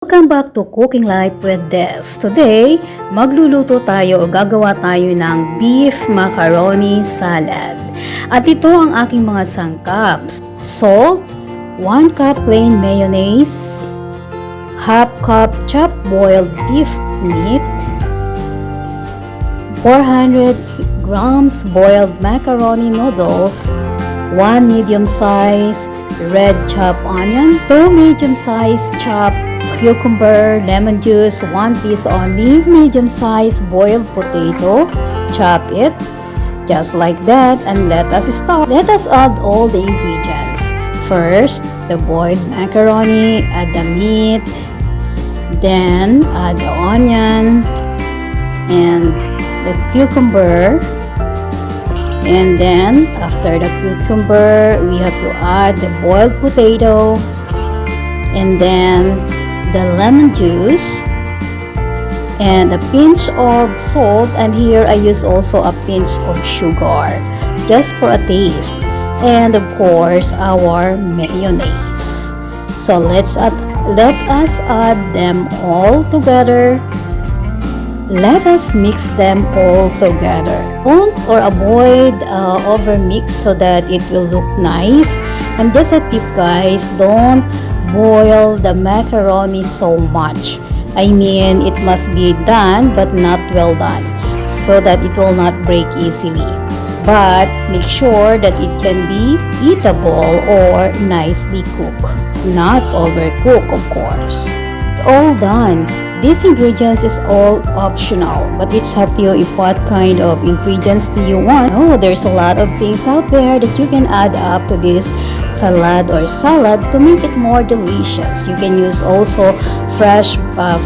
Welcome back to Cooking Life with Des. Today, magluluto tayo o gagawa tayo ng beef macaroni salad. At ito ang aking mga sangkap. Salt, 1 cup plain mayonnaise, half cup chopped boiled beef meat, 400 grams boiled macaroni noodles, 1 medium-sized red chopped onion, 2 medium-sized chopped cucumber, lemon juice, 1 piece only, medium-sized boiled potato, chop it just like that and let us start. Let us add all the ingredients. First, the boiled macaroni, add the meat, then add the onion and the cucumber, and then after the cucumber we have to add the boiled potato and then the lemon juice and a pinch of salt, and here I use also a pinch of sugar just for a taste, and of course our mayonnaise. So let us add them all together. Let us mix them all together. Don't or avoid over mix so that it will look nice. And just a tip guys, don't boil the macaroni so much. I mean, it must be done but not well done so that it will not break easily. But make sure that it can be eatable or nicely cooked, not overcooked of course. It's all done. These ingredients is all optional, but it's up to you if what kind of ingredients do you want. Oh, there's a lot of things out there that you can add up to this salad or salad to make it more delicious. You can use also fresh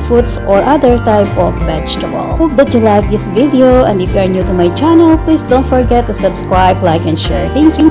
fruits or other type of vegetable. Hope that you like this video, and if you are new to my channel, please don't forget to subscribe, like, and share. Thank you.